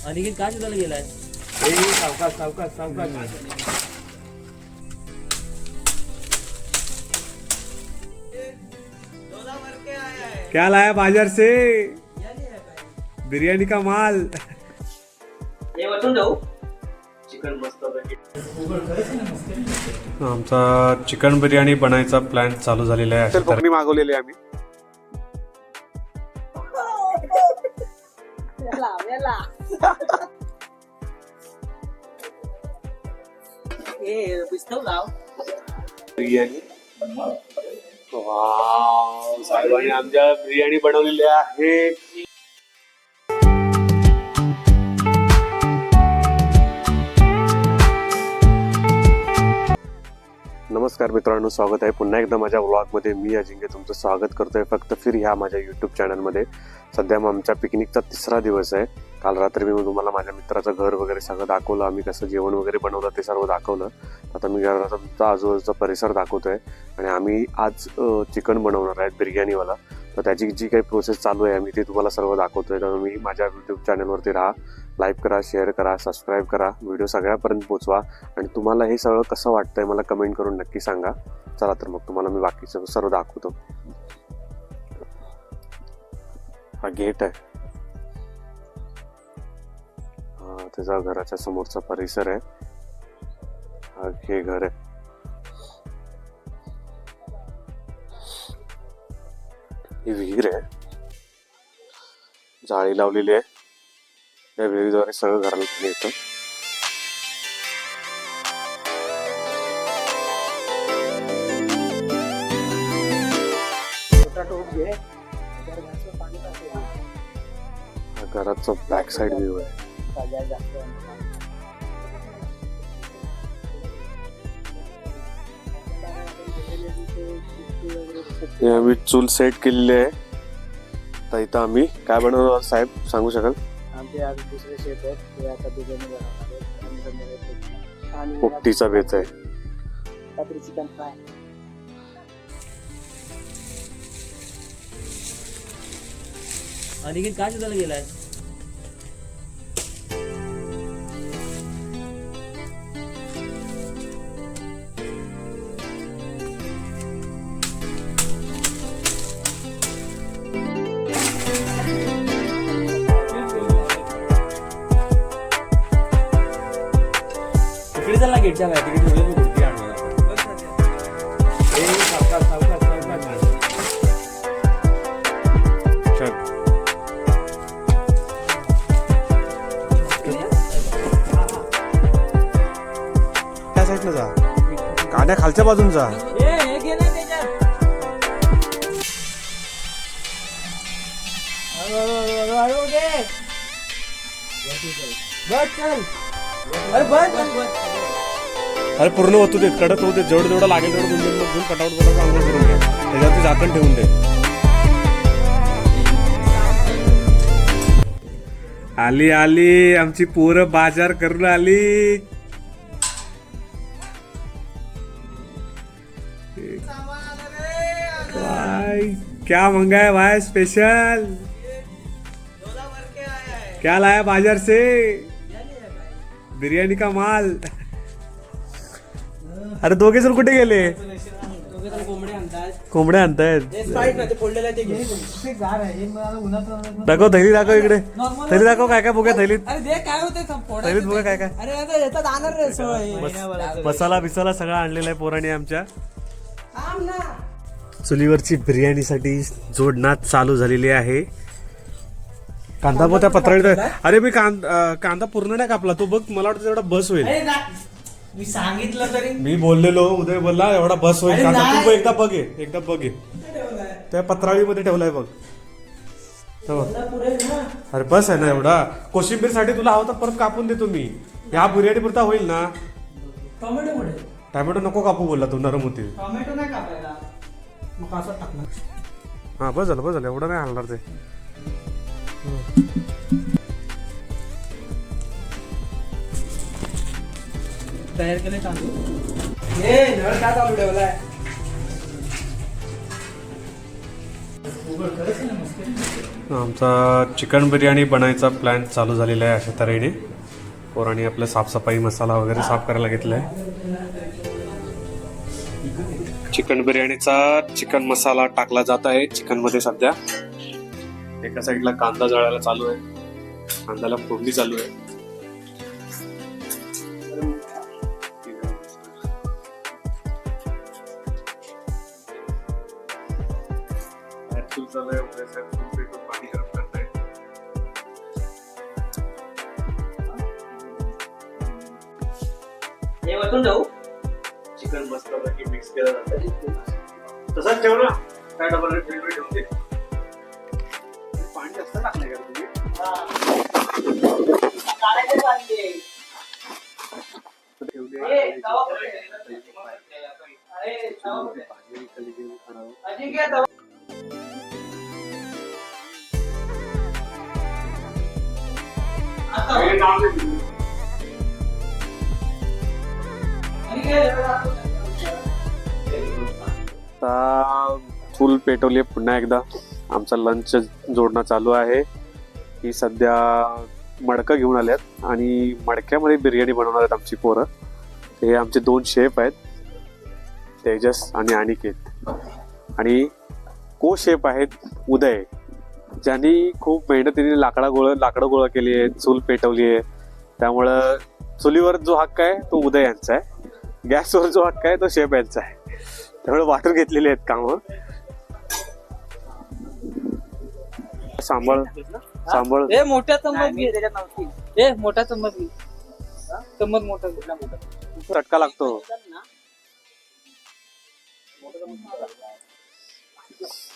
अनिकेत काय शोधायला गेलाय? सावकाश सावकाश सावकाश. क्या लाया बाजार से? बिरयानी का माल. हे वाटून जाऊ. चिकन मस्त आमचा चिकन बिर्याणी बनायचा प्लॅन चालू झालेला आहे. पकडी मागवलेली आम्ही. बिर्याणी. वाव, साहेबांनी आमच्या बिर्याणी बनवलेली आहे. नमस्कार मित्रांनो, स्वागत आहे पुन्हा एकदा माझ्या व्लॉगमध्ये. मी अजिंक्य तुमचं स्वागत करतोय फक्त फिर ह्या माझ्या यूट्यूब चॅनलमध्ये. सध्या आमच्या पिकनिकचा 3रा दिवस आहे. काल रात्री मी तुम्हाला माझ्या मित्राचं घर वगैरे सगळं दाखवलं. आम्ही कसं जेवण वगैरे बनवलं ते सर्व दाखवलं. आता मी घराचा आजूबाजूचा परिसर दाखवतोय आणि आम्ही आज चिकन बनवणार आहे बिर्याणीवाला. तर त्याची जी काही प्रोसेस चालू आहे आम्ही ते तुम्हाला सर्व दाखवतोय. तर मी माझ्या यूट्यूब चॅनलवरती राहा, लाईक करा, शेअर करा, सबस्क्राईब करा, व्हिडिओ सगळ्यापर्यंत पोचवा आणि तुम्हाला हे सगळं कसं वाटतंय मला कमेंट करून नक्की सांगा. चला तर मग तुम्हाला मी बाकीचं सर्व दाखवतो. हा गेट आहे, हा त्याचा घराच्या समोरचा परिसर आहे. हा हे घर आहे. ही विहीर आहे, जाळी लावलेली आहे. या विहिरीद्वारे सगळं घराला पाणी येतं. घराचा बॅक साइड व्ह्यू आहे. हे आम्ही चूल सेट केलेली आहे. तर इथं आम्ही काय बनवणार साहेब सांगू शकाल? आमचे आज दुसरे शेफ आहेत, ते आता बिर्याणी बनवणार आहेत. पोपटीचा बेत आहे. कात्री चिकन फ्राय. अनिकेत काय शोधायला गेलाय? तिकडे चला गेटच्या बाहेर, तिकडे ठेवले मी कुर्ती आणून. सावकाश सावकाश सावकाश. त्या साईडला जा, गाड्या खालच्या बाजून जा. अरे पूर्ण होतो ते कडक होते. जेवढं जेवढं लागेल तेवढं दोन दोन कटावट बनवून आंघोळ करून घ्या. त्याच्यावरती झाकण ठेवून दे. आली आली आमची पोरं बाजार करून आली. क्या मंगाया भाई स्पेशल? क्या लाया बाजार से? बिर्याणी का माल. अरे दोघे जण कुठे गेले? कोंबड्या आणतायत. दाखव थैली, दाखव इकडे थैली, दाखव काय काय बघूया थैलीत. थैलीत बघा काय काय. मसाला बिसाला सगळं आणलेला आहे पोरांनी आमच्या. चुलीवरची बिर्याणीसाठी जोडणात चालू झालेली आहे. कांदा बघ त्या पत्राळीत. अरे मी कांदा पूर्ण नाही कापला. तो बघ, मला वाटतं तेवढा बस होईल. मी सांगितलं तरी. मी बोललेलो उदय बोलला एवढा बस होईल कांदा. तू एकदा बघे, एकदा बघे त्या पत्राळीमध्ये ठेवलाय बघ. अरे बस आहे ना एवढा. कोशिंबीर साठी तुला हवं तर परत कापून देतो मी. ह्या बिर्याणी पुरता होईल ना. टोमॅटो नको कापू बोलला तू, नरम होतील. टोमॅटो नाही कापायला, मग असं टाकणार. हा बस झालं एवढं नाही हलणार ते. तयार केले तांदूळ. हे नळ काय चालू ठेवलाय? खरंच ना मस्त. आमचा चिकन बिर्याणी बनायचा प्लॅन चालू झालेला आहे अशा तऱ्हेने. पोरांनी आपलं साफसफाई मसाला वगैरे साफ करायला घेतला आहे. चिकन बिर्याणीचा चिकन मसाला टाकला जात आहे चिकनमध्ये सध्या. एका साईडला कांदा जळायला चालू आहे, कांद्याला फोडणी चालू आहे. पाणी गरम करताय. हे वरतून जाऊ. चिकन मस्तपैकी मिक्स केलं जातं. तसंच ठेव ना, काय डबल ठेवून दे. पाणी जास्त टाकलंय का तुम्ही? चूल पेटवली पुन्हा एकदा. आमचा लंच जोडणं चालू आहे. ही सध्या मडकं घेऊन आल्यात आणि मडक्यामध्ये बिर्याणी बनवणार आहेत आमची पोरं. हे आमचे 2 शेफ आहेत, तेजस आणि अनिकेत. आणि को शेफ आहेत उदय, ज्यांनी खूप मेहनतीने लाकडं गोळा केली आहे, चूल पेटवली आहे. त्यामुळं चुलीवर जो हक्क आहे तो उदय यांचा आहे, गॅसवर जो हक्क आहे तो शेफ यांचा आहे. त्यामुळे वाटून घेतलेली आहेत कामं. सांभाळ हे मोठ्या चम्मच घे त्याच्यात नव्हती. हे मोठा चम्मच घे. चम्मच मोठा कुठला मोठा चटका लागतो.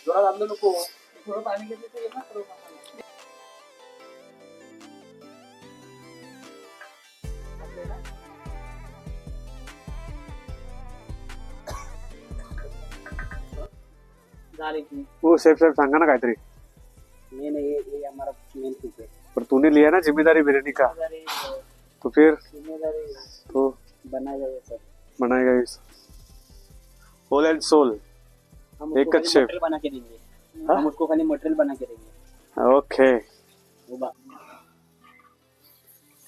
जोरात आणलं नको. थोडं पाणी घेतलं तर येणार सर्व मसाला. झाली की वो शेफ सांगा ना काहीतरी. मेन ये हमारा मेन कुक है. पर तूने लिया ना जिम्मेदारी बिरयानी का, तो फिर जिम्मेदारी तो बनाएगा ये सब. बनाएगा इस होल एंड सोल. हम एक उसको खाली शेफ. मटेरियल बना के देंगे. हाँ? हम उसको खाली मटेरियल बना के देंगे. ओके.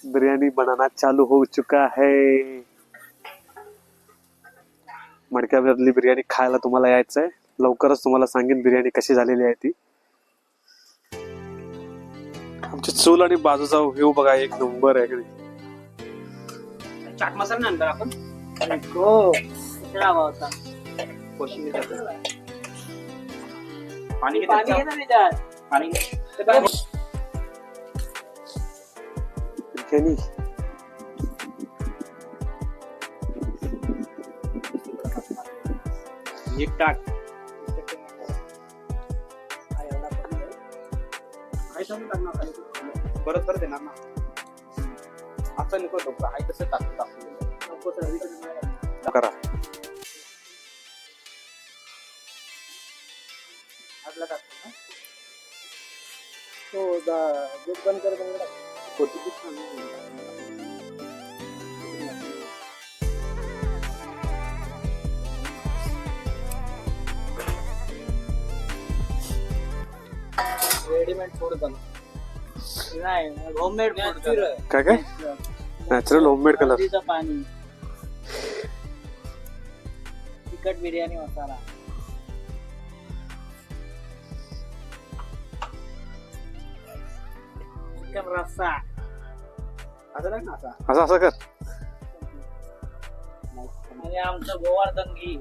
बिरयानी बनाना चालू हो चुका है. मडक्यामधली बिर्याणी खायला तुम्हाला यायचंय. लवकरच तुम्हाला सांगेन बिर्याणी कशी झालेली आहे ती. आमची चूल आणि बाजूचा व्ह्यू बघा, एक नंबर आहे. चाट मसाला नाही आणला आपण. हो किती हवा होता. पाणी घे ना त्याच्यात. पाणी घे. बिर्याणी एक टाक. परत परत येणार ना. असं नको तो आहे तसं टाकतो. करा. आपला टाकतो ना तो दूध बंद कर. कोथिंबीर रेडीमेड फूड बनव. नाही होममेड फूड. काय काय नॅचरल होममेड कलर. पाणी, तिखट बिर्याणी मसाला. चिकन रस्सा. असं नाही ना असा. असं कर. आणि आमचं गोवर्धन घी.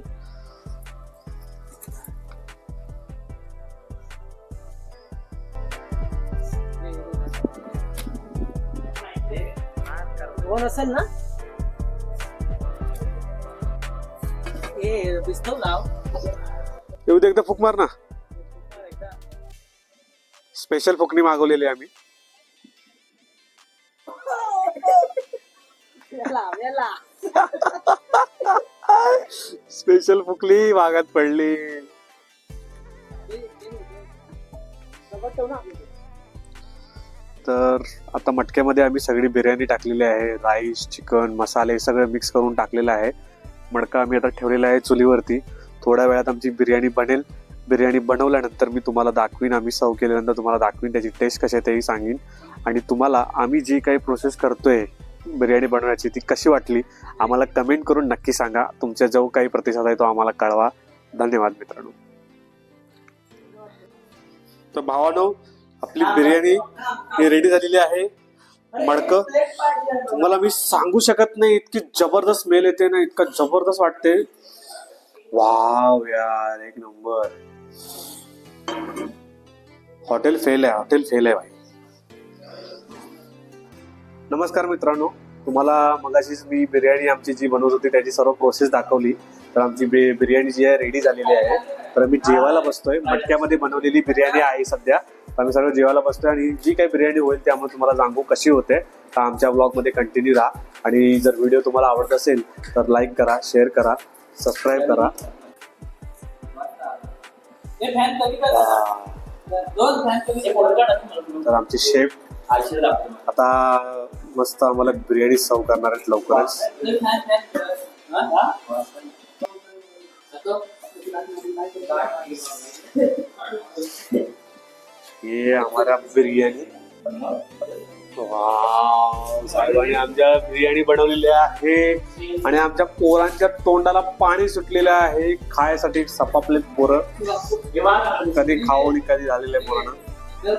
कोण असेल ना ए पिस्तूल लाव. येऊ दे, एकदा फुक मार ना. स्पेशल फुकणी मागवलेली आम्ही. स्पेशल फुकली वागात पडली. तर आता मटक्यामध्ये आम्ही सगळी बिर्याणी टाकलेली आहे. राईस, चिकन, मसाले सगळं मिक्स करून टाकलेलं आहे. मडका आम्ही आता ठेवलेला आहे चुलीवरती. थोड्या वेळात आमची बिर्याणी बनेल. बिर्याणी बनवल्यानंतर मी तुम्हाला दाखवीन, आम्ही सर्व केल्यानंतर तुम्हाला दाखवीन, त्याची टेस्ट कशी आहे तेही सांगेन. आणि तुम्हाला आम्ही जी काही प्रोसेस करतोय बिर्याणी बनवण्याची ती कशी वाटली आम्हाला कमेंट करून नक्की सांगा. तुमचा जो काही प्रतिसाद आहे तो आम्हाला कळवा. धन्यवाद मित्रांनो. तर भावानो, आपली बिर्याणी ही रेडी झालेली आहे. मडकं तुम्हाला मी सांगू शकत नाही, इतकी जबरदस्त स्मेल येते ना, इतका जबरदस्त वाटते. वाव यार, एक नंबर. हॉटेल फेल आहे भाई. नमस्कार मित्रांनो, तुम्हाला मगाशीच मी बिर्याणी आमची जी बनवत होती त्याची सर्व प्रोसेस दाखवली. तर आमची बिर्याणी जी आहे रेडी झालेली आहे. तर आम्ही जेवायला बसतोय. मटक्यामध्ये बनवलेली बिर्याणी आहे सध्या. आम्ही सगळं जेवायला बसतोय आणि जी काही बिर्याणी होईल ते आम्हाला तुम्हाला सांगू कशी होते. तर आमच्या ब्लॉगमध्ये कंटिन्यू राहा. आणि जर व्हिडिओ तुम्हाला आवडत असेल तर लाईक करा, शेअर करा, सबस्क्राईब करा. तर आमचे शेफ आता मस्त आम्हाला बिर्याणी सर्व करणार आहेत लवकरच. ये हमारा बिर्याणी. वाव, साहेबांनी आमच्या बिर्याणी बनवलेली आहे आणि आमच्या पोरांच्या तोंडाला पाणी सुटलेलं आहे. खायसाठी सपापले पोरं, कधी खाऊन कधी झालेले पोरांना.